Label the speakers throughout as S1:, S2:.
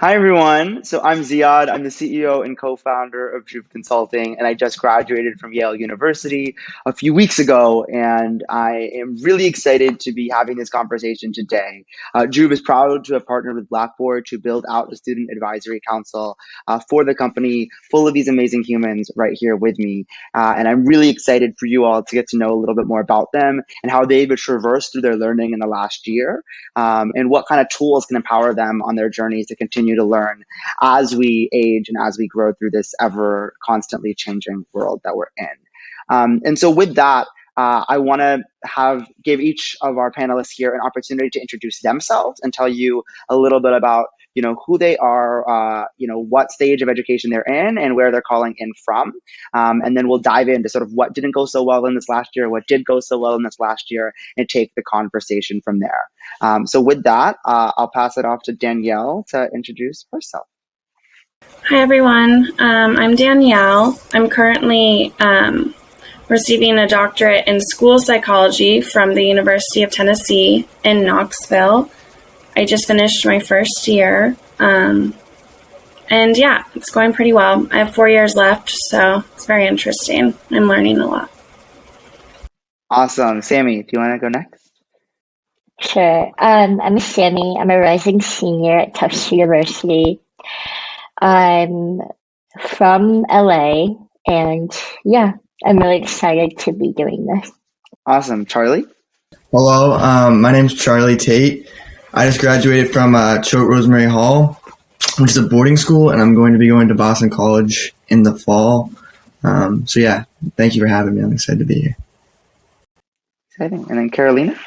S1: Hi, everyone. So I'm Ziad. I'm the CEO and co-founder of Juve Consulting, and I just graduated from Yale University a few weeks ago, and I am really excited to be having this conversation today. Juve is proud to have partnered with Blackboard to build out the Student Advisory Council for the company, full of these amazing humans right here with me. And I'm really excited for you all to get to know a little bit more about them and how they've traversed through their learning in the last year, and what kind of tools can empower them on their journeys to continue to learn as we age and as we grow through this ever constantly changing world that we're in. And so with that, I want to give each of our panelists here an opportunity to introduce themselves and tell you a little bit about who they are, what stage of education they're in and where they're calling in from. And then we'll dive into sort of what didn't go so well in this last year, what did go so well in this last year, and take the conversation from there. So with that, I'll pass it off to Danielle to introduce herself.
S2: Hi, everyone. I'm Danielle. I'm currently receiving a doctorate in school psychology from the University of Tennessee in Knoxville. I just finished my first year. And yeah, it's going pretty well. I have 4 years left, so it's very interesting. I'm learning a lot.
S1: Awesome. Sammy, do you want to go next?
S3: Sure. I'm Sammy. I'm a rising senior at Tufts University. I'm from LA, and yeah, I'm really excited to be doing this.
S1: Awesome. Charlie?
S4: Hello, my name's Charlie Tate. I just graduated from Choate Rosemary Hall, which is a boarding school, and I'm going to be going to Boston College in the fall. So yeah, thank you for having me. I'm excited to be here.
S1: Exciting. And then Carolina?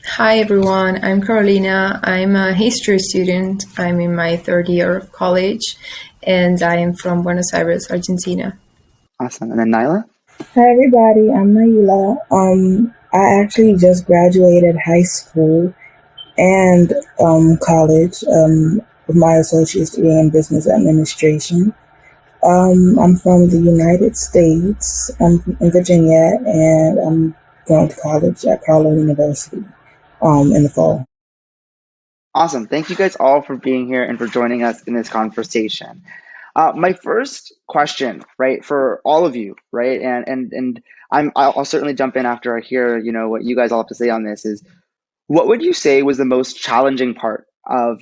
S5: Hi everyone, I'm Carolina. I'm a history student. I'm in my third year of college, and I am from Buenos Aires, Argentina.
S1: Awesome. And then Nyla?
S6: Hi everybody, I'm Naila. I actually just graduated high school and college with my associate's degree in business administration. I'm from the United States. I'm in Virginia, and I'm going to college at Carlow University in the fall.
S1: Awesome. Thank you guys all for being here and for joining us in this conversation. My first question, right, for all of you, right, and I'll certainly jump in after I hear, what you guys all have to say on this is, what would you say was the most challenging part of,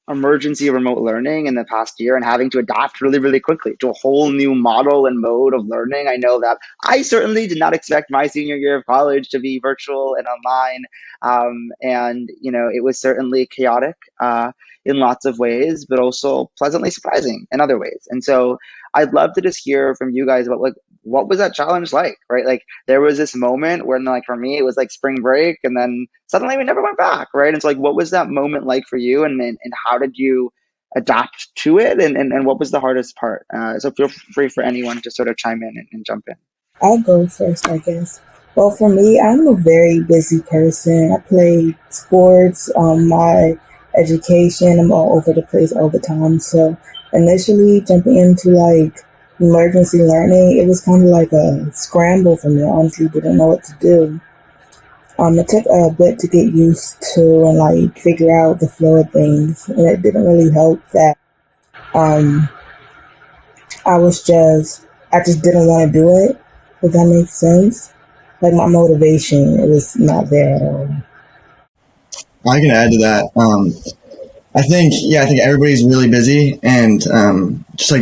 S1: emergency remote learning in the past year and having to adapt really, really quickly to a whole new model and mode of learning? I know that I certainly did not expect my senior year of college to be virtual and online. And it was certainly chaotic in lots of ways, but also pleasantly surprising in other ways. And so I'd love to just hear from you guys about what was that challenge like, right? Like there was this moment where for me, it was like spring break and then suddenly we never went back, right? And so what was that moment like for you and how did you adapt to it and what was the hardest part? So feel free for anyone to sort of chime in and jump in.
S6: I'll go first, I guess. Well, for me, I'm a very busy person. I play sports, my education, I'm all over the place all the time. So initially jumping into emergency learning, it was kind of like a scramble for me. I honestly didn't know what to do. It took a bit to get used to and figure out the flow of things, and it didn't really help that I just didn't want to do it, if that makes sense. My motivation, it was not there at all.
S4: I can add to that. I think everybody's really busy, and just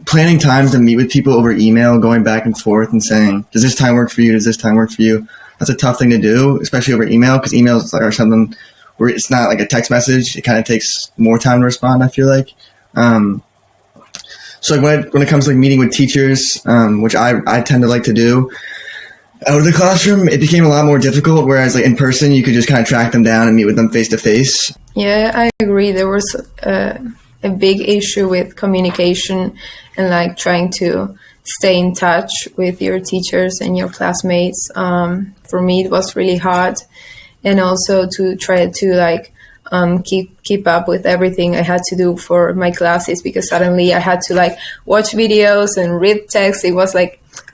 S4: planning time to meet with people over email, going back and forth and saying, does this time work for you? Does this time work for you? That's a tough thing to do, especially over email, because emails are something where it's not like a text message. It kind of takes more time to respond, I feel like. So when it comes to meeting with teachers, which I tend to like to do, out of the classroom, it became a lot more difficult, whereas in person, you could just kind of track them down and meet with them face to face.
S5: Yeah, I agree. There was a big issue with communication and trying to stay in touch with your teachers and your classmates. For me, it was really hard, and also to try to keep up with everything I had to do for my classes, because suddenly I had to watch videos and read text. It was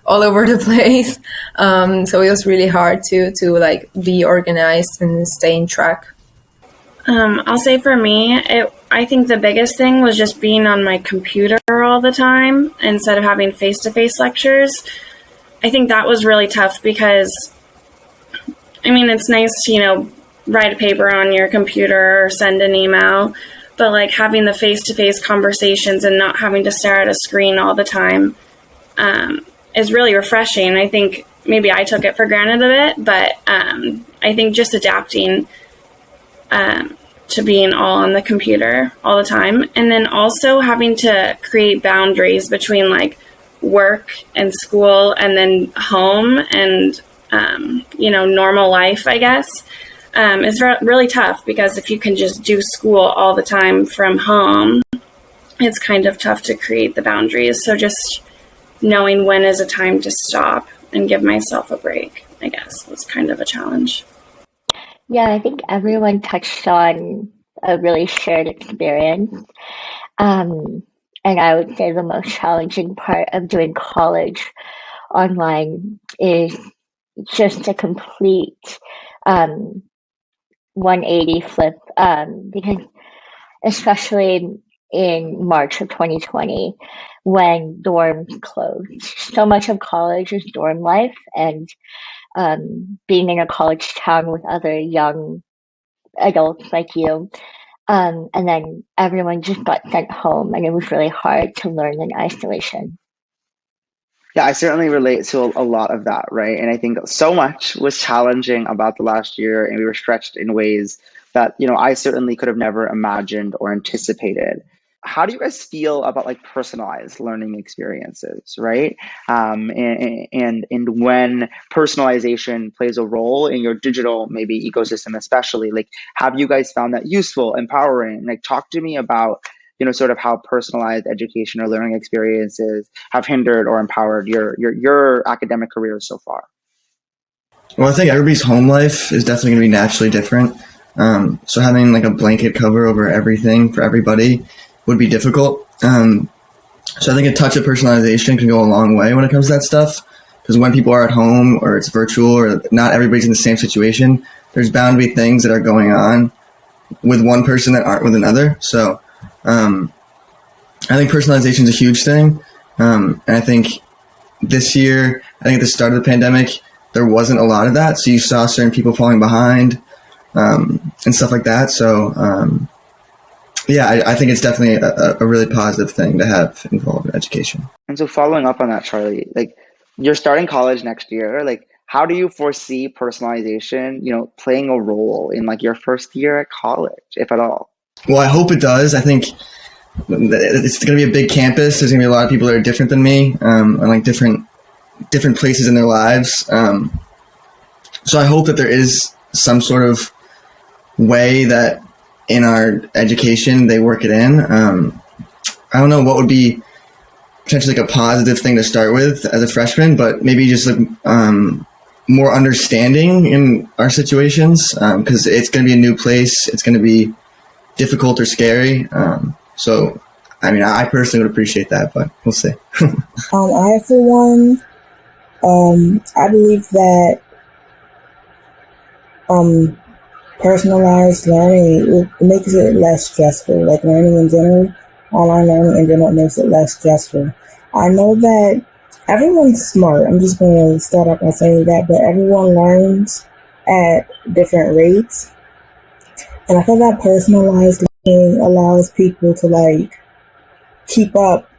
S5: all over the place. So it was really hard to be organized and stay in track.
S2: I'll say for me, I think the biggest thing was just being on my computer all the time instead of having face-to-face lectures. I think that was really tough because, I mean, it's nice to, write a paper on your computer or send an email, but like having the face-to-face conversations and not having to stare at a screen all the time is really refreshing. I think maybe I took it for granted a bit, but I think just adapting to being all on the computer all the time, and then also having to create boundaries between like work and school and then home and normal life, I guess, is really tough, because if you can just do school all the time from home, it's kind of tough to create the boundaries. So just knowing when is a time to stop and give myself a break, I guess, was kind of a challenge.
S3: Yeah, I think everyone touched on a really shared experience. And I would say the most challenging part of doing college online is just a complete 180 flip, because especially in March of 2020, when dorms closed, so much of college is dorm life, and being in a college town with other young adults like you. And then everyone just got sent home, and it was really hard to learn in isolation.
S1: Yeah, I certainly relate to a lot of that, right? And I think so much was challenging about the last year, and we were stretched in ways that, I certainly could have never imagined or anticipated. How do you guys feel about like personalized learning experiences, right? And when personalization plays a role in your digital maybe ecosystem, especially, like, have you guys found that useful, empowering? Like, talk to me about sort of how personalized education or learning experiences have hindered or empowered your academic career so far.
S4: Well, I think everybody's home life is definitely going to be naturally different. So having like a blanket cover over everything for everybody would be difficult. So I think a touch of personalization can go a long way when it comes to that stuff. Because when people are at home or it's virtual or not everybody's in the same situation, there's bound to be things that are going on with one person that aren't with another. So I think personalization is a huge thing. And I think this year, I think at the start of the pandemic, there wasn't a lot of that. So you saw certain people falling behind and stuff like that. So, I think it's definitely a really positive thing to have involved in education.
S1: And so following up on that, Charlie, like, you're starting college next year, like, how do you foresee personalization, playing a role in like your first year at college, if at all?
S4: Well, I hope it does. I think it's going to be a big campus. There's going to be a lot of people that are different than me, and like different places in their lives. So I hope that there is some sort of way that in our education they work it in. I don't know what would be potentially like a positive thing to start with as a freshman, but maybe just like more understanding in our situations, because it's going to be a new place. It's going to be difficult or scary. So, I mean, I personally would appreciate that, but we'll see.
S6: I, for one, I believe that personalized learning, it makes it less stressful. Like learning in general, online learning in general makes it less stressful. I know that everyone's smart. I'm just going to start off by saying that, but everyone learns at different rates. And I feel that personalized learning allows people to like keep up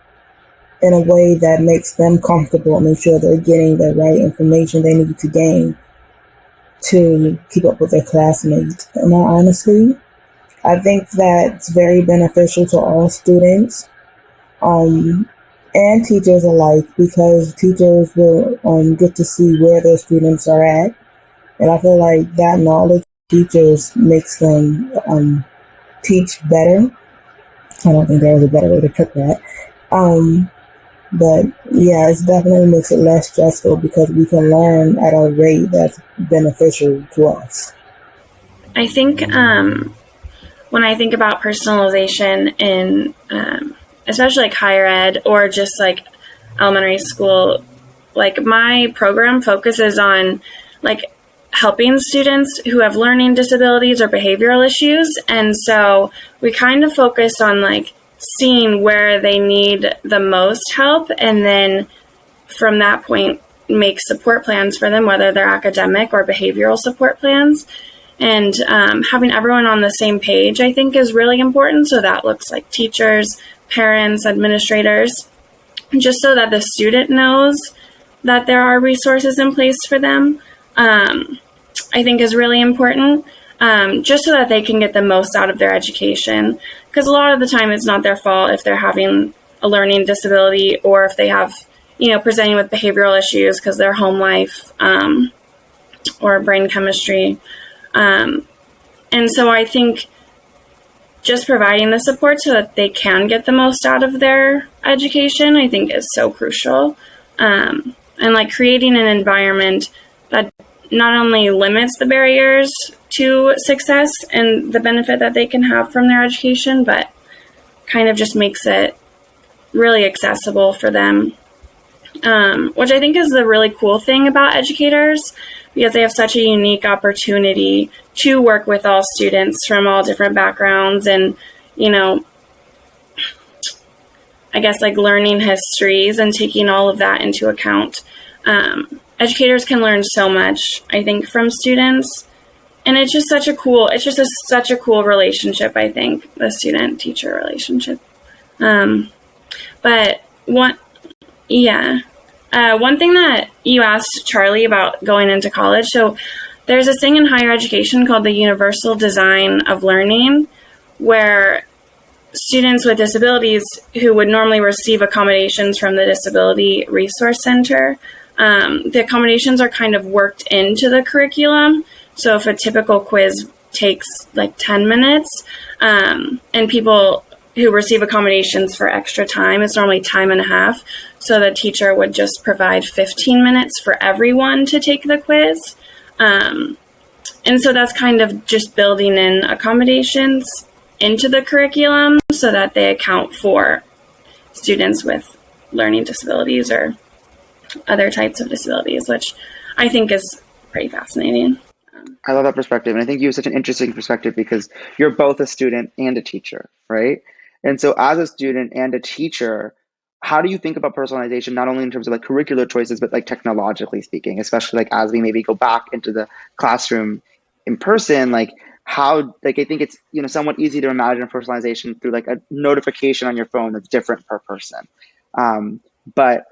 S6: in a way that makes them comfortable and make sure they're getting the right information they need to gain to keep up with their classmates. And honestly, I think that's very beneficial to all students and teachers alike, because teachers will get to see where their students are at. And I feel like that knowledge teachers makes them teach better. I don't think there was a better way to put that. But yeah, it definitely makes it less stressful because we can learn at a rate that's beneficial to us.
S2: I think when I think about personalization in especially like higher ed or just like elementary school, like my program focuses on like helping students who have learning disabilities or behavioral issues. And so we kind of focus on like seeing where they need the most help, and then from that point make support plans for them, whether they're academic or behavioral support plans. And having everyone on the same page, I think, is really important. So that looks like teachers, parents, administrators, just so that the student knows that there are resources in place for them, I think is really important, just so that they can get the most out of their education. Because a lot of the time it's not their fault if they're having a learning disability, or if they have, presenting with behavioral issues because their home life or brain chemistry. And so I think just providing the support so that they can get the most out of their education, I think is so crucial. And like creating an environment that not only limits the barriers to success and the benefit that they can have from their education, but kind of just makes it really accessible for them. Which I think is the really cool thing about educators, because they have such a unique opportunity to work with all students from all different backgrounds and, I guess like learning histories and taking all of that into account. Educators can learn so much, I think, from students. And it's just such a cool relationship, I think, the student-teacher relationship. But one thing that you asked Charlie about going into college, so there's this thing in higher education called the Universal Design of Learning, where students with disabilities who would normally receive accommodations from the Disability Resource Center, the accommodations are kind of worked into the curriculum. So if a typical quiz takes like 10 minutes, and people who receive accommodations for extra time, it's normally time and a half. So the teacher would just provide 15 minutes for everyone to take the quiz. And so that's kind of just building in accommodations into the curriculum so that they account for students with learning disabilities or other types of disabilities, which I think is pretty fascinating.
S1: I love that perspective. And I think you have such an interesting perspective because you're both a student and a teacher, right? And so as a student and a teacher, how do you think about personalization, not only in terms of like curricular choices, but like technologically speaking, especially like as we maybe go back into the classroom in person, like how, like I think it's, somewhat easy to imagine personalization through like a notification on your phone that's different per person. But,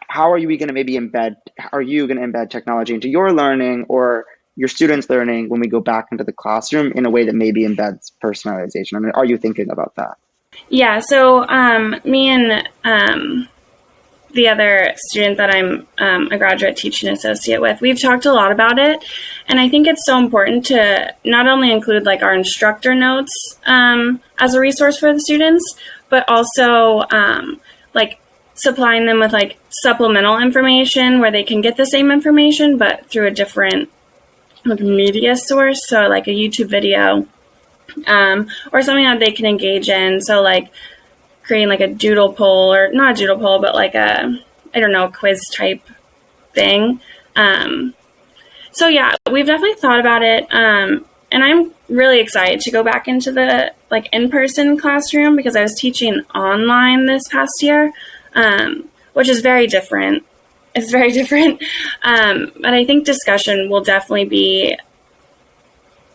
S1: how are you going to embed technology into your learning or your students' learning when we go back into the classroom in a way that maybe embeds personalization? I mean, are you thinking about that?
S2: Yeah, so me and the other student that I'm a graduate teaching associate with, we've talked a lot about it. And I think it's so important to not only include like our instructor notes as a resource for the students, but also like supplying them with like supplemental information where they can get the same information, but through a different like media source. So like a YouTube video or something that they can engage in. So like creating like a doodle poll, or not a doodle poll, but like a quiz type thing. So yeah, we've definitely thought about it. And I'm really excited to go back into the like in-person classroom because I was teaching online this past year, which is very different. It's very different. But I think discussion will definitely be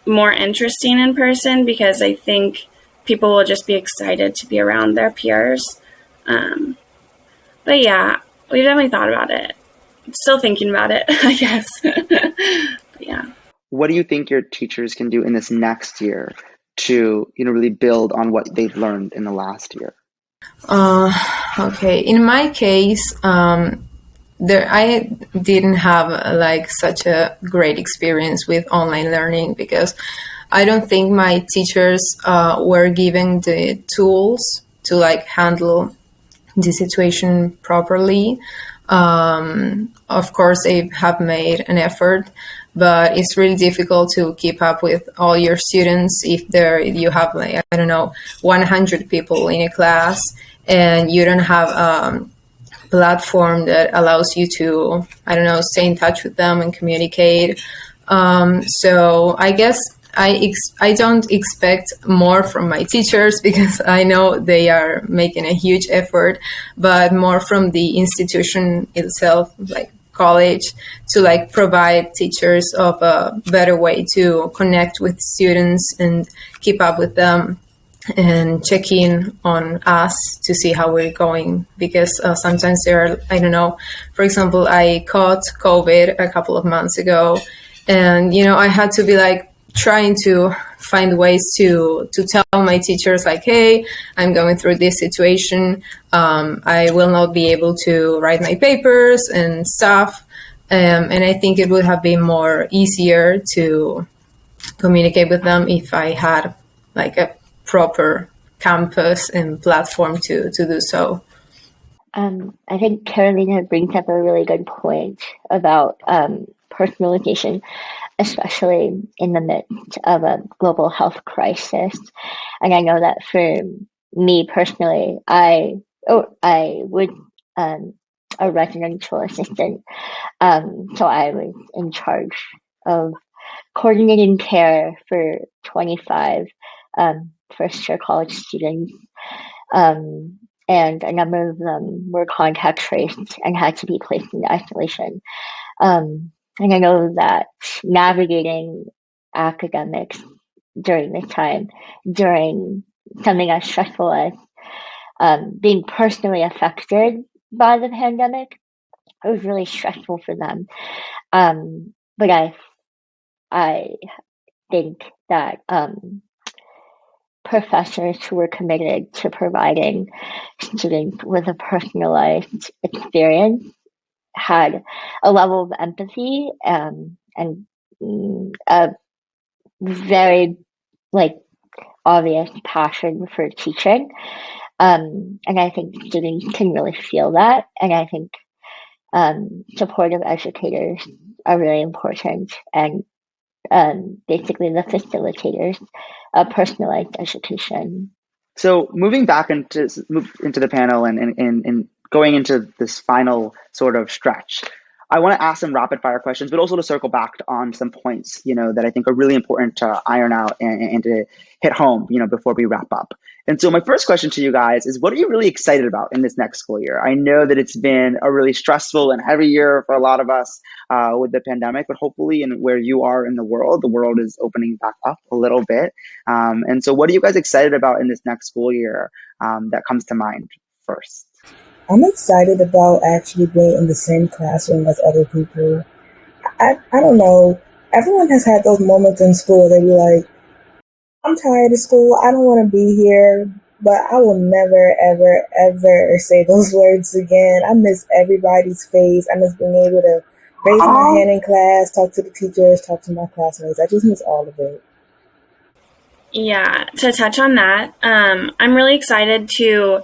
S2: more interesting in person because I think people will just be excited to be around their peers. But yeah, we've definitely thought about it. Still thinking about it, I guess. But yeah.
S1: What do you think your teachers can do in this next year to, really build on what they've learned in the last year?
S5: Okay. In my case, I didn't have like such a great experience with online learning because I don't think my teachers were given the tools to like handle the situation properly. Of course, they have made an effort, but it's really difficult to keep up with all your students if you have like, 100 people in a class and you don't have platform that allows you to, I don't know, stay in touch with them and communicate. So I guess I don't expect more from my teachers because I know they are making a huge effort, but more from the institution itself, like college, to like provide teachers of a better way to connect with students and keep up with them and check in on us to see how we're going, because sometimes there are, I don't know, for example, I caught COVID a couple of months ago, and I had to be like trying to find ways to tell my teachers like, hey, I'm going through this situation, I will not be able to write my papers and stuff, and I think it would have been more easier to communicate with them if I had like a proper campus and platform to do so.
S3: I think Carolina brings up a really good point about personalization, especially in the midst of a global health crisis. And I know that for me personally, I was a residential assistant, so I was in charge of coordinating care for 25 first-year college students, and a number of them were contact traced and had to be placed in isolation. And I know that navigating academics during this time, during something as stressful as being personally affected by the pandemic, it was really stressful for them. But I think that professors who were committed to providing students with a personalized experience had a level of empathy and a very obvious passion for teaching. And I think students can really feel that. And I think supportive educators are really important, and basically the facilitators of personalized education.
S1: So moving back into the panel and going into this final sort of stretch, I want to ask some rapid fire questions, but also to circle back on some points, that I think are really important to iron out and to hit home, before we wrap up. And so my first question to you guys is, what are you really excited about in this next school year? I know that it's been a really stressful and heavy year for a lot of us with the pandemic, but hopefully in where you are in the world is opening back up a little bit. And so what are you guys excited about in this next school year that comes to mind first?
S6: I'm excited about actually being in the same classroom as other people. I don't know. Everyone has had those moments in school they be like, I'm tired of school, I don't want to be here, but I will never, ever, ever say those words again. I miss everybody's face. I miss being able to raise my hand in class, talk to the teachers, talk to my classmates. I just miss all of it.
S2: Yeah, to touch on that, I'm really excited to,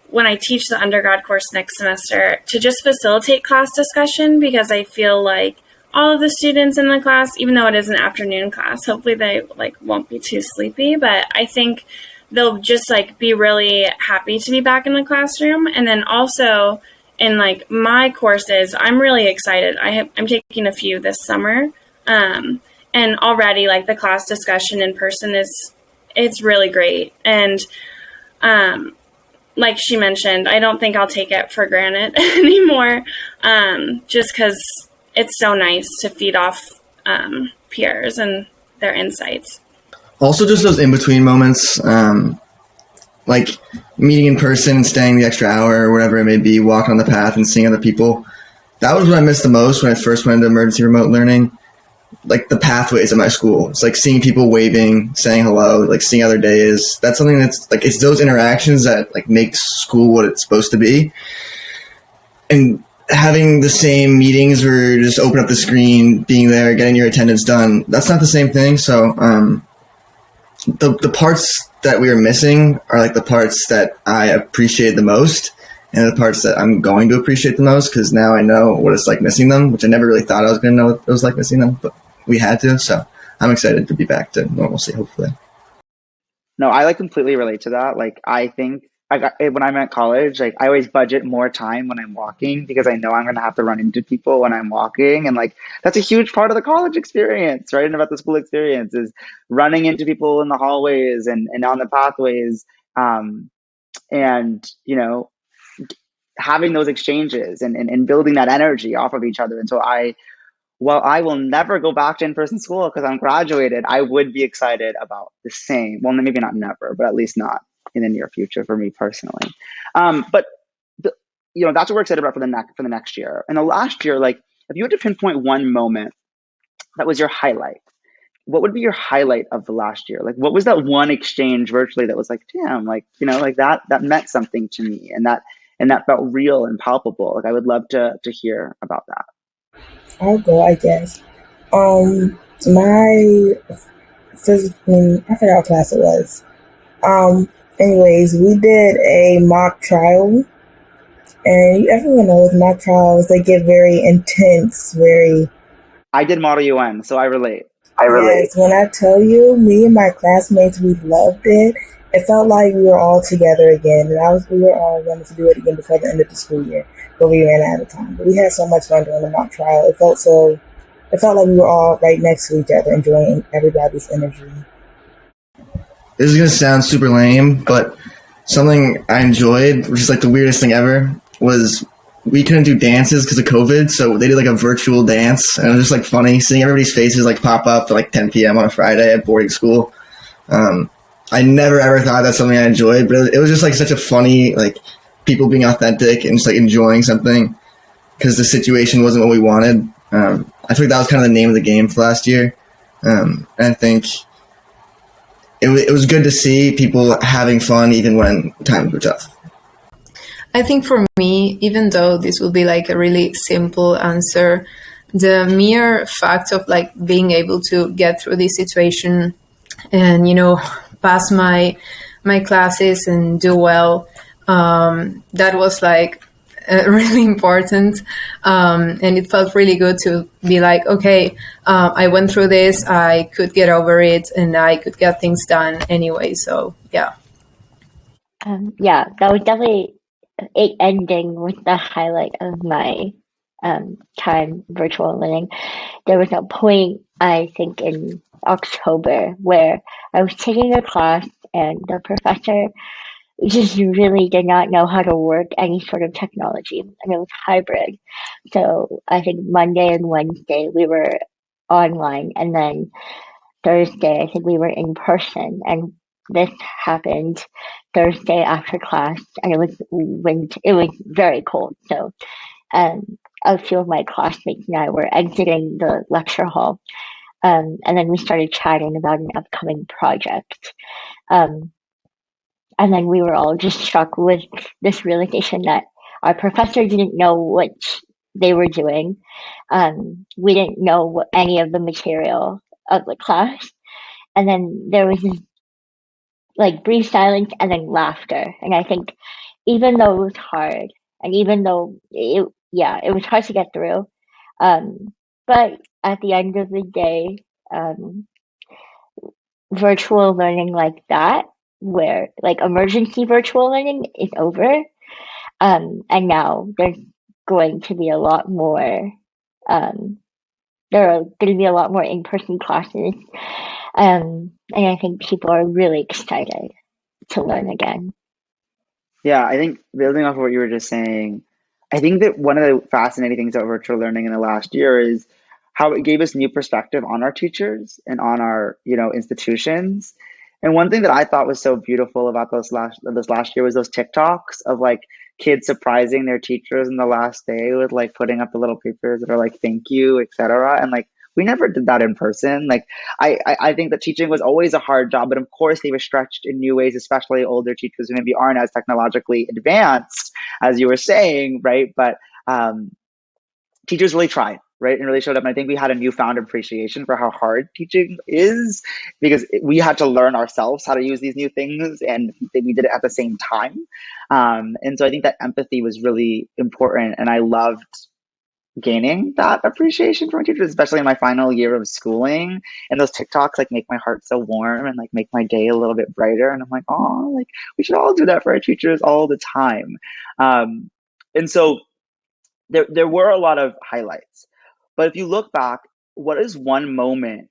S2: when I teach the undergrad course next semester, to just facilitate class discussion, because I feel like all of the students in the class, even though it is an afternoon class, hopefully they won't be too sleepy, but I think they'll just be really happy to be back in the classroom. And then also in my courses, I'm really excited. I'm taking a few this summer, and already the class discussion in person it's really great. And like she mentioned, I don't think I'll take it for granted anymore, just because it's so nice to feed off peers and their insights.
S4: Also, just those in-between moments, like meeting in person, staying the extra hour or whatever it may be, walking on the path and seeing other people. That was what I missed the most when I first went into emergency remote learning. The pathways at my school. It's seeing people waving, saying hello, seeing other days. That's something that's it's those interactions that make school what it's supposed to be. And having the same meetings where you just open up the screen, being there, getting your attendance done, that's not the same thing. So the parts that we are missing are the parts that I appreciate the most, and the parts that I'm going to appreciate the most, because now I know what it's like missing them, which I never really thought I was going to know what it was like missing them, but we had to. So I'm excited to be back to normalcy, hopefully.
S1: No, I completely relate to that. I think when I'm at college, like I always budget more time when I'm walking because I know I'm going to have to run into people when I'm walking. And like, that's a huge part of the college experience, right? And about the school experience is running into people in the hallways and on the pathways. Um, and, having those exchanges and building that energy off of each other. And so while I will never go back to in-person school because I'm graduated, I would be excited about the same. Well, maybe not never, but at least not in the near future for me personally. But the, that's what we're excited about for the next year. And the last year, like if you had to pinpoint one moment that was your highlight, what would be your highlight of the last year? Like what was that one exchange virtually that was like, damn, like like that meant something to me, and that felt real and palpable. Like I would love to hear about that.
S6: I'll go, I guess. My I forgot what class it was. Anyways, we did a mock trial, and everyone knows mock trials, they get very intense, very.
S1: I did Model UN, so I relate.
S6: Yes, when I tell you, me and my classmates, we loved it. It felt like we were all together again, and we were all wanting to do it again before the end of the school year, but we ran out of time. But we had so much fun during the mock trial. It felt like we were all right next to each other, enjoying everybody's energy.
S4: This is going to sound super lame, but something I enjoyed, which is like the weirdest thing ever, was we couldn't do dances because of COVID, so they did like a virtual dance, and it was just like funny seeing everybody's faces like pop up at like 10 p.m. on a Friday at boarding school. I never ever thought that's something I enjoyed, but it was just like such a funny, like people being authentic and just like enjoying something because the situation wasn't what we wanted. I feel like that was kind of the name of the game for last year. And I think it was good to see people having fun even when times were tough.
S5: I think for me, even though this will be like a really simple answer, the mere fact of like being able to get through this situation and, pass my classes and do well, that was like really important. And it felt really good to be like, okay, I went through this, I could get over it, and I could get things done anyway. So, yeah.
S3: Yeah, that was definitely it ending with the highlight of my time virtual learning. There was a point, I think, in October where I was taking a class and the professor just really did not know how to work any sort of technology, and it was hybrid. So I think Monday and Wednesday we were online, and then Thursday I think we were in person. And this happened Thursday after class, and it was very cold. So a few of my classmates and I were exiting the lecture hall, and then we started chatting about an upcoming project. Um, and then we were all just struck with this realization that our professor didn't know what they were doing. We didn't know what any of the material of the class. And then there was this like brief silence and then laughter. And I think even though it was hard, and even though it was hard to get through, but at the end of the day, virtual learning like that, where like emergency virtual learning is over, and now there's going to be a lot more. There are going to be a lot more in-person classes, and I think people are really excited to learn again.
S1: Yeah, I think building off of what you were just saying, I think that one of the fascinating things about virtual learning in the last year is how it gave us new perspective on our teachers and on our, institutions. And one thing that I thought was so beautiful about this last year was those TikToks of like kids surprising their teachers in the last day with like putting up the little papers that are like thank you, etc. And like we never did that in person. Like I think that teaching was always a hard job, but of course they were stretched in new ways, especially older teachers who maybe aren't as technologically advanced as you were saying, right? But teachers really tried, right? And really showed up. And I think we had a newfound appreciation for how hard teaching is because we had to learn ourselves how to use these new things, and we did it at the same time. And so I think that empathy was really important. And I loved gaining that appreciation from my teachers, especially in my final year of schooling. And those TikToks like make my heart so warm and like make my day a little bit brighter. And I'm like, oh, like we should all do that for our teachers all the time. And so there were a lot of highlights. But if you look back, what is one moment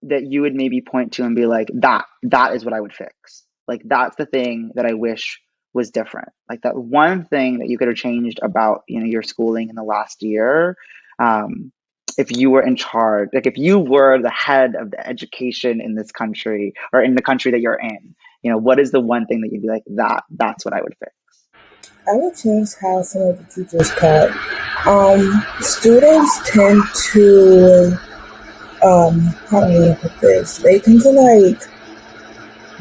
S1: that you would maybe point to and be like, that is what I would fix? Like that's the thing that I wish was different. Like that one thing that you could have changed about, you know, your schooling in the last year. If you were in charge, like if you were the head of the education in this country or in the country that you're in, you know, what is the one thing that you'd be like, that's what I would fix?
S6: I would change how some of the teachers taught. Students tend to, how do I put this? They tend to like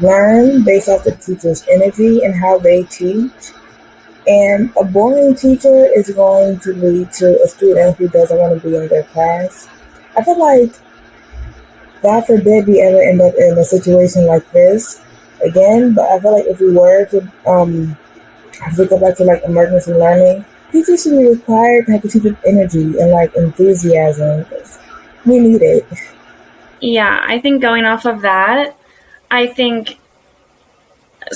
S6: learn based off the teacher's energy and how they teach. And a boring teacher is going to lead to a student who doesn't want to be in their class. I feel like, God forbid we ever end up in a situation like this again, but I feel like if we were to have to go back to like emergency learning, teachers should be required to have the teacher's energy and like enthusiasm. We need it.
S2: Yeah, I think going off of that, I think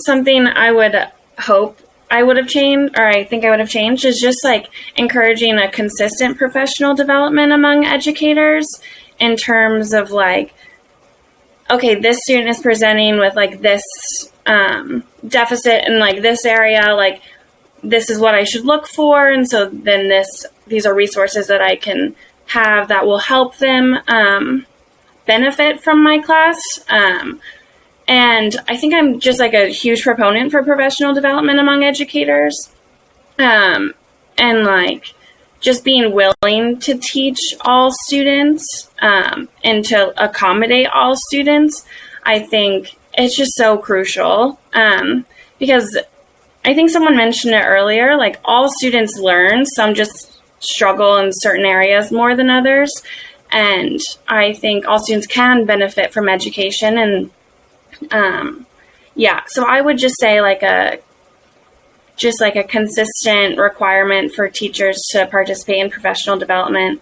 S2: something I would hope I would have changed, or I think I would have changed, is just like encouraging a consistent professional development among educators in terms of like, okay, this student is presenting with like this deficit in like this area, like this is what I should look for, and so then these are resources that I can have that will help them benefit from my class. And I think I'm just like a huge proponent for professional development among educators. And like just being willing to teach all students and to accommodate all students, I think it's just so crucial. Because I think someone mentioned it earlier, like all students learn, some just struggle in certain areas more than others. And I think all students can benefit from education. And so I would just say like a consistent requirement for teachers to participate in professional development,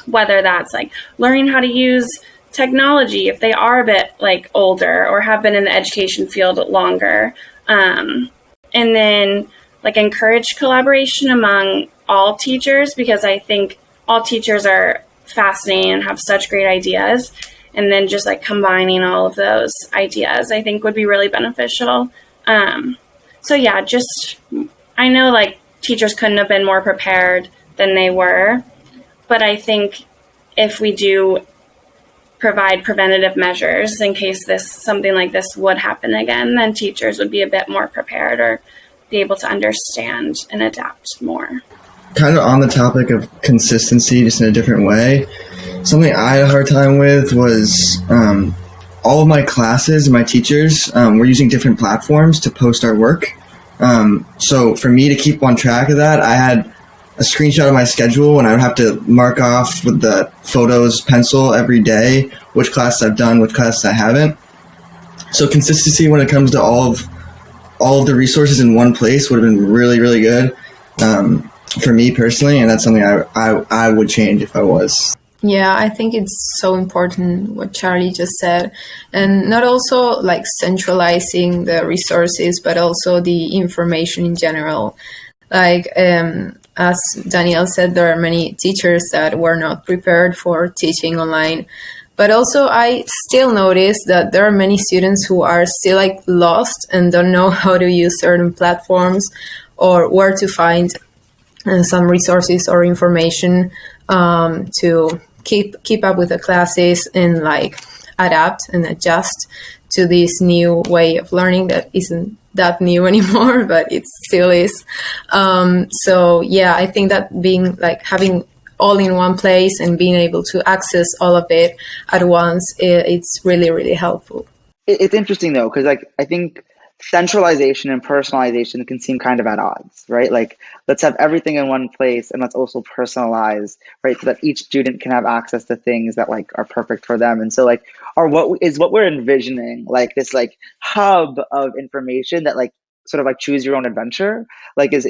S2: whether that's like learning how to use technology if they are a bit like older or have been in the education field longer, and then like encourage collaboration among all teachers, because I think all teachers are fascinating and have such great ideas. And then just like combining all of those ideas, I think would be really beneficial. So yeah, just, I know like teachers couldn't have been more prepared than they were, but I think if we do provide preventative measures in case something like this would happen again, then teachers would be a bit more prepared or be able to understand and adapt more.
S4: Kind of on the topic of consistency, just in a different way, something I had a hard time with was all of my classes and my teachers were using different platforms to post our work. So for me to keep on track of that, I had a screenshot of my schedule and I would have to mark off with the photos pencil every day which classes I've done, which classes I haven't. So consistency when it comes to all of the resources in one place would have been really, really good for me personally, and that's something I would change if I was.
S5: Yeah, I think it's so important what Charlie just said, and not also like centralizing the resources, but also the information in general. Like, as Danielle said, there are many teachers that were not prepared for teaching online. But also I still notice that there are many students who are still like lost and don't know how to use certain platforms or where to find some resources or information to keep up with the classes and like adapt and adjust to this new way of learning that isn't that new anymore, but it still is. So yeah, I think that being like having all in one place and being able to access all of it at once, it's really, really helpful.
S1: It's interesting though, because like I think centralization and personalization can seem kind of at odds, right? Like let's have everything in one place and let's also personalize, right? So that each student can have access to things that like are perfect for them. And so like, or what we're envisioning, like this like hub of information that like sort of like choose your own adventure? Like, is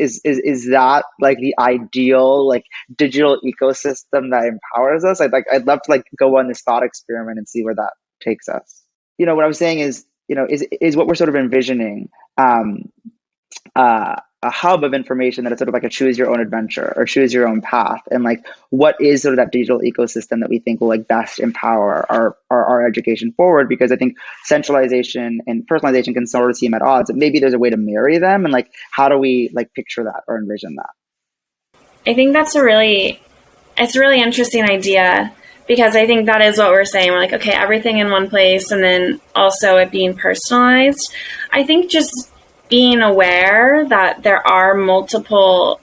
S1: that like the ideal like digital ecosystem that empowers us? I'd love to like go on this thought experiment and see where that takes us. What I'm saying is, is what we're sort of envisioning, a hub of information that is sort of like a choose your own adventure or choose your own path, and like what is sort of that digital ecosystem that we think will like best empower our education forward. Because I think centralization and personalization can sort of seem at odds, and maybe there's a way to marry them, and like how do we like picture that or envision that?
S2: I think it's a really interesting idea, because I think that is what we're saying. We're like, okay, everything in one place, and then also it being personalized. I think just being aware that there are multiple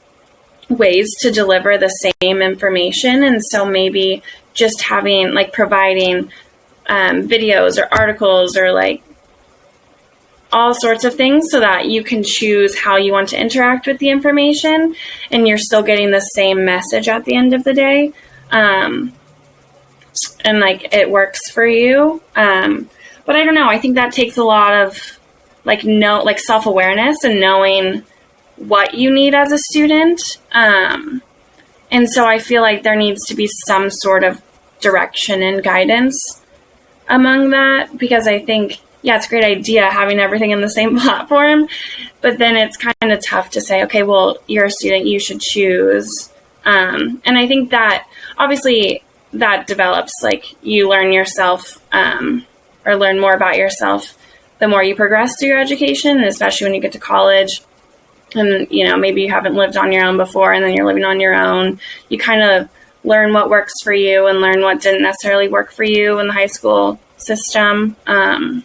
S2: ways to deliver the same information. And so maybe just having like providing videos or articles or like all sorts of things so that you can choose how you want to interact with the information and you're still getting the same message at the end of the day. And like it works for you. But I don't know. I think that takes a lot of like self-awareness and knowing what you need as a student. And so I feel like there needs to be some sort of direction and guidance among that, because I think, yeah, it's a great idea having everything in the same platform, but then it's kind of tough to say, okay, well, you're a student, you should choose. And I think that obviously that develops, like you learn yourself or learn more about yourself the more you progress through your education, and especially when you get to college and, maybe you haven't lived on your own before and then you're living on your own, you kind of learn what works for you and learn what didn't necessarily work for you in the high school system. And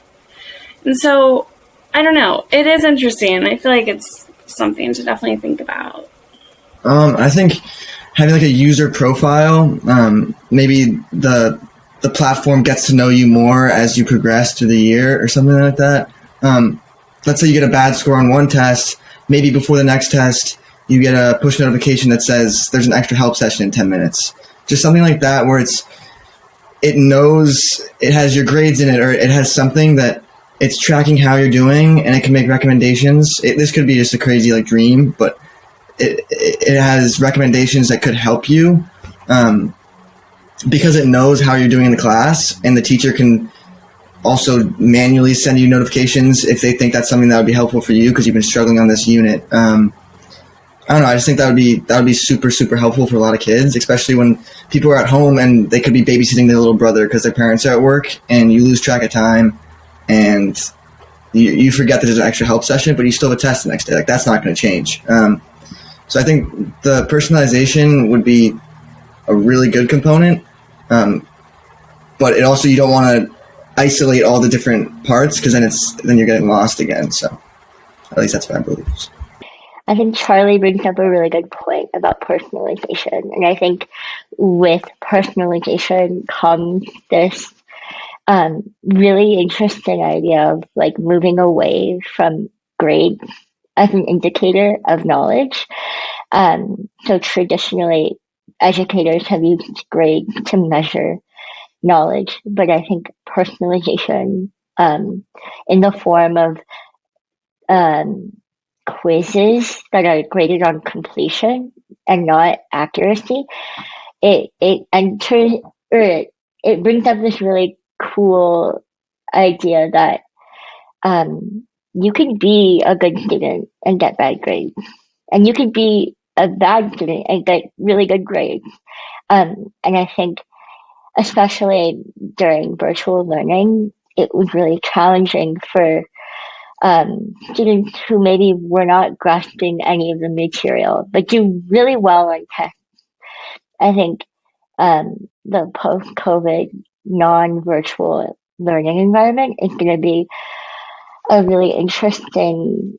S2: so, I don't know, it is interesting. I feel like it's something to definitely think about.
S4: I think having like a user profile, maybe the platform gets to know you more as you progress through the year or something like that. Let's say you get a bad score on one test, maybe before the next test, you get a push notification that says there's an extra help session in 10 minutes. Just something like that where it knows it has your grades in it, or it has something that it's tracking how you're doing and it can make recommendations. This could be just a crazy like dream, but it has recommendations that could help you. Because it knows how you're doing in the class, and the teacher can also manually send you notifications if they think that's something that would be helpful for you because you've been struggling on this unit. I don't know. I just think that would be super, super helpful for a lot of kids, especially when people are at home and they could be babysitting their little brother because their parents are at work, and you lose track of time and you forget that there's an extra help session, but you still have a test the next day. Like, that's not going to change. So I think the personalization would be a really good component. But it also, you don't want to isolate all the different parts, because then you're getting lost again. So at least that's what I believe.
S3: I think Charlie brings up a really good point about personalization. And I think with personalization comes this really interesting idea of like moving away from grades as an indicator of knowledge. So traditionally, educators have used grades to measure knowledge, but I think personalization in the form of quizzes that are graded on completion and not accuracy, it brings up this really cool idea that you can be a good student and get bad grades, and you can be a bad student and get really good grades. And I think especially during virtual learning, it was really challenging for students who maybe were not grasping any of the material, but do really well on tests. I think the post-COVID non-virtual learning environment is going to be a really interesting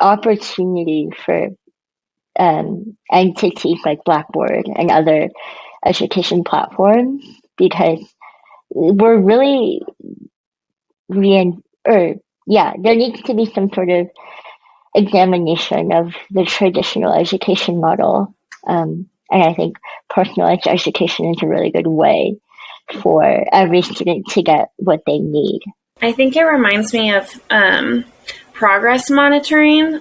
S3: opportunity for entities like Blackboard and other education platforms, because we're really there needs to be some sort of examination of the traditional education model. And I think personalized education is a really good way for every student to get what they need.
S2: I think it reminds me of progress monitoring,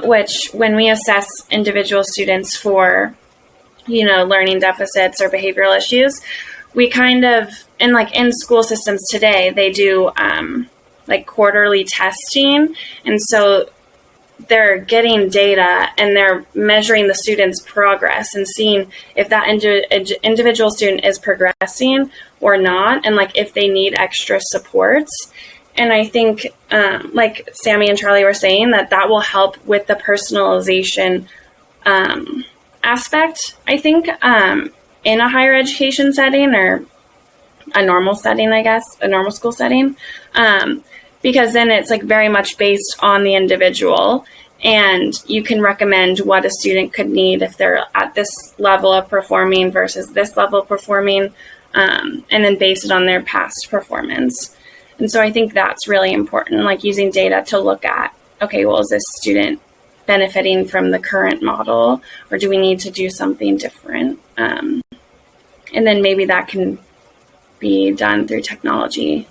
S2: which when we assess individual students for, learning deficits or behavioral issues, we kind of, and like in school systems today, they do like quarterly testing. And so they're getting data and they're measuring the student's progress and seeing if that individual student is progressing or not, and like if they need extra supports. And I think, like Sammy and Charlie were saying, that will help with the personalization aspect, I think, in a higher education setting or a normal setting, I guess, a normal school setting. Because then it's like very much based on the individual, and you can recommend what a student could need if they're at this level of performing versus this level of performing, and then base it on their past performance. And so I think that's really important, like using data to look at, okay, well, is this student benefiting from the current model, or do we need to do something different? And then maybe that can be done through technology.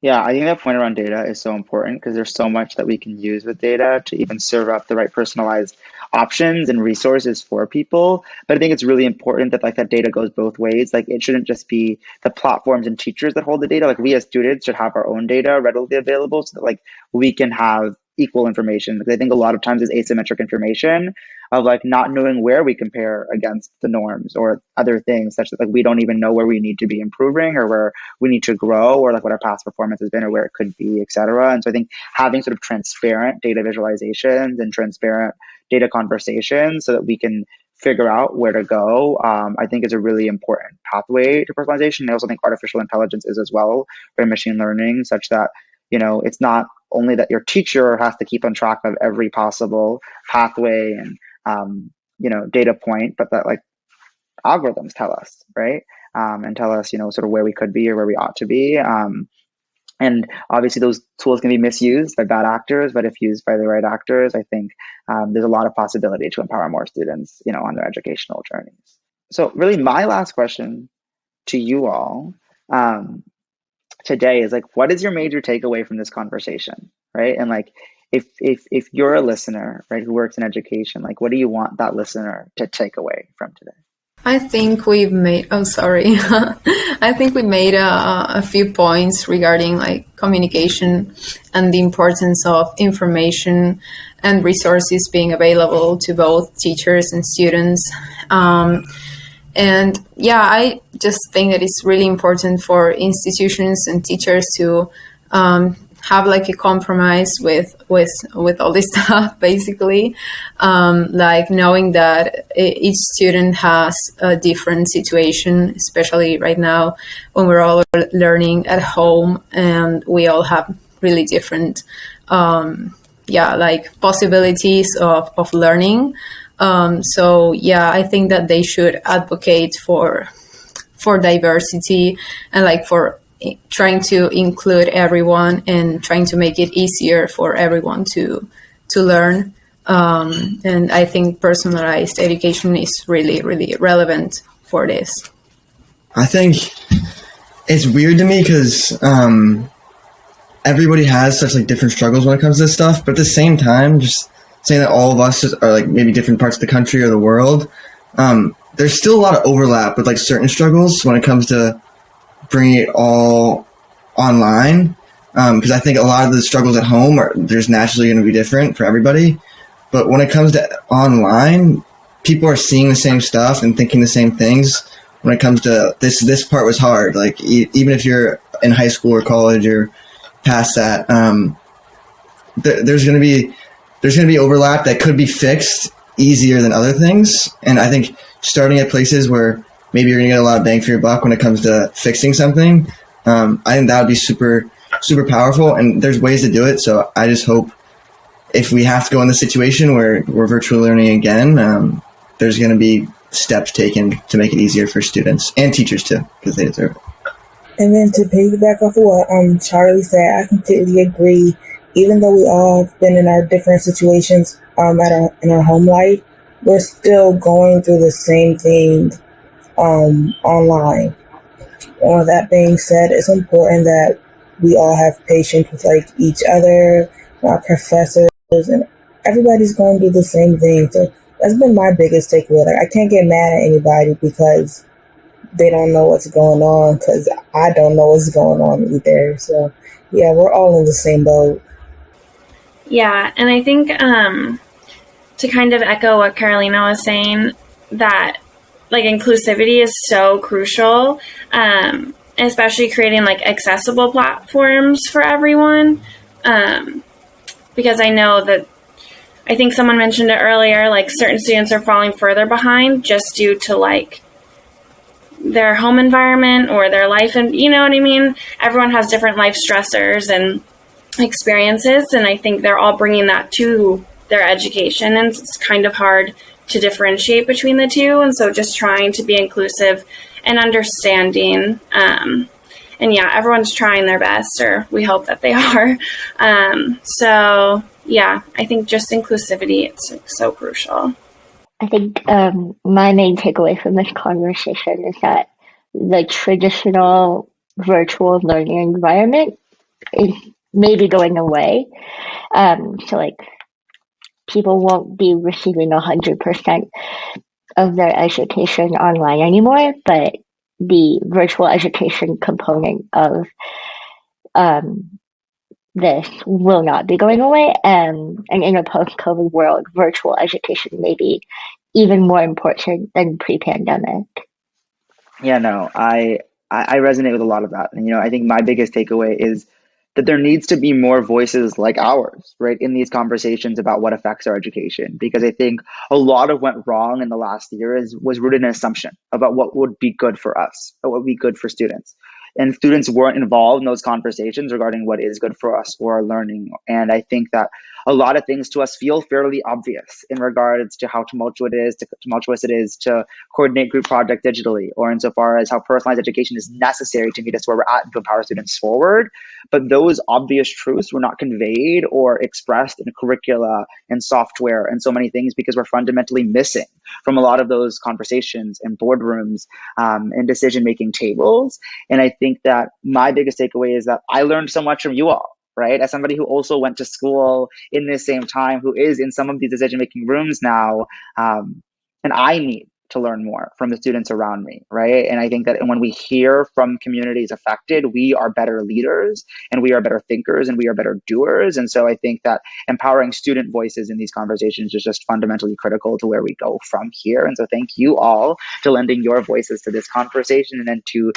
S1: Yeah, I think that point around data is so important because there's so much that we can use with data to even serve up the right personalized options and resources for people. But I think it's really important that like that data goes both ways. Like it shouldn't just be the platforms and teachers that hold the data. Like we as students should have our own data readily available so that like we can have equal information. Because I think a lot of times is asymmetric information of like not knowing where we compare against the norms or other things, such that like we don't even know where we need to be improving or where we need to grow or like what our past performance has been or where it could be, et cetera. And so I think having sort of transparent data visualizations and transparent data conversations so that we can figure out where to go, I think is a really important pathway to personalization. I also think artificial intelligence is as well, or machine learning, such that, it's not only that your teacher has to keep on track of every possible pathway and data point, but that like algorithms tell us, right? And tell us, sort of where we could be or where we ought to be. And obviously those tools can be misused by bad actors, but if used by the right actors, I think there's a lot of possibility to empower more students, on their educational journeys. So really my last question to you all today is like, what is your major takeaway from this conversation, right? And like, if you're a listener, right, who works in education, like, what do you want that listener to take away from today?
S5: I think we've made, I think we made a few points regarding like communication and the importance of information and resources being available to both teachers and students. And yeah, I just think that it's really important for institutions and teachers to have like a compromise with all this stuff, basically, like knowing that each student has a different situation, especially right now when we're all learning at home and we all have really different, like possibilities of learning. So yeah, I think that they should advocate for diversity and like for trying to include everyone and trying to make it easier for everyone to learn. And I think personalized education is really, really relevant for this.
S4: I think it's weird to me because everybody has such like different struggles when it comes to this stuff, but at the same time, just saying that all of us are like maybe different parts of the country or the world, there's still a lot of overlap with like certain struggles when it comes to bringing it all online, because I think a lot of the struggles at home there's naturally going to be different for everybody, but when it comes to online, people are seeing the same stuff and thinking the same things. When it comes to this part was hard, like even if you're in high school or college or past that, there's going to be overlap that could be fixed easier than other things. And I think starting at places where maybe you're going to get a lot of bang for your buck when it comes to fixing something, I think that would be super, super powerful. And there's ways to do it. So I just hope if we have to go in the situation where we're virtually learning again, there's going to be steps taken to make it easier for students and teachers too, because they deserve it.
S6: And then to piggyback off of what Charlie said, I completely agree. Even though we all have been in our different situations in our home life, we're still going through the same thing online. All that being said, it's important that we all have patience with like each other our professors, and everybody's going to do the same thing. So that's been my biggest takeaway. Like, I can't get mad at anybody because they don't know what's going on, because I don't know what's going on either. So yeah, we're all in the same boat.
S2: Yeah, and I think to kind of echo what Carolina was saying, that like inclusivity is so crucial, especially creating like accessible platforms for everyone. Because I know that, I think someone mentioned it earlier, like certain students are falling further behind just due to like their home environment or their life, and you know what I mean? Everyone has different life stressors and experiences, and I think they're all bringing that to their education, and it's kind of hard to differentiate between the two. And so just trying to be inclusive and understanding, and yeah, everyone's trying their best, or we hope that they are. So yeah, I think just inclusivity, it's so crucial.
S3: I think my main takeaway from this conversation is that the traditional virtual learning environment is maybe going away. So like people won't be receiving 100% of their education online anymore, but the virtual education component of this will not be going away. And in a post-COVID world, virtual education may be even more important than pre-pandemic.
S1: Yeah, no, I resonate with a lot of that. And, I think my biggest takeaway is that there needs to be more voices like ours, right, in these conversations about what affects our education. Because I think a lot of what went wrong in the last year was rooted in an assumption about what would be good for us or what would be good for students. And students weren't involved in those conversations regarding what is good for us or our learning. And I think that a lot of things to us feel fairly obvious in regards to how tumultuous it is to coordinate group projects digitally, or insofar as how personalized education is necessary to meet us where we're at and to empower students forward. But those obvious truths were not conveyed or expressed in curricula and software and so many things, because we're fundamentally missing from a lot of those conversations and boardrooms and decision-making tables. And I think that my biggest takeaway is that I learned so much from you all, right? As somebody who also went to school in this same time, who is in some of these decision-making rooms now, and I need to learn more from the students around me, right? And I think that when we hear from communities affected, we are better leaders and we are better thinkers and we are better doers. And so I think that empowering student voices in these conversations is just fundamentally critical to where we go from here. And so thank you all to lending your voices to this conversation, and then to,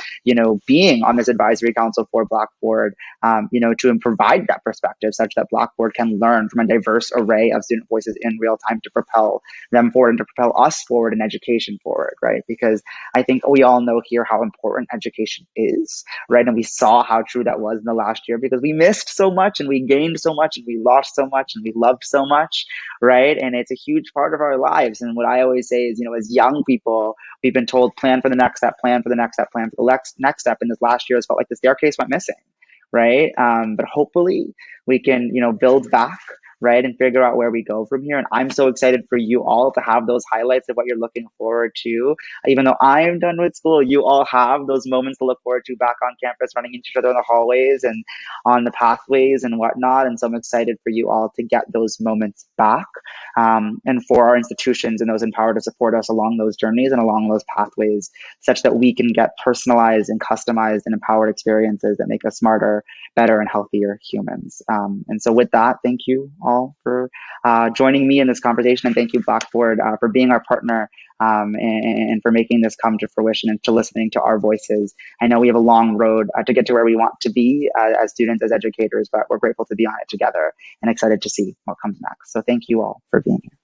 S1: being on this advisory council for Blackboard, to provide that perspective such that Blackboard can learn from a diverse array of student voices in real time to propel them forward and to propel us forward in education forward, right? Because I think we all know here how important education is, right? And we saw how true that was in the last year, because we missed so much and we gained so much and we lost so much and we loved so much, right? And it's a huge part of our lives. And what I always say is, as young people, we've been told plan for the next step, plan for the next step, plan for the next step. And this last year has felt like the staircase went missing, right? But hopefully we can, build back, right, and figure out where we go from here. And I'm so excited for you all to have those highlights of what you're looking forward to. Even though I'm done with school, you all have those moments to look forward to back on campus, running into each other in the hallways and on the pathways and whatnot. And so I'm excited for you all to get those moments back, and for our institutions and those empowered to support us along those journeys and along those pathways, such that we can get personalized and customized and empowered experiences that make us smarter, better, and healthier humans. And so with that, thank you all for joining me in this conversation, and thank you, Blackboard, for being our partner, and for making this come to fruition and to listening to our voices. I know we have a long road to get to where we want to be as students, as educators, but we're grateful to be on it together and excited to see what comes next. So thank you all for being here.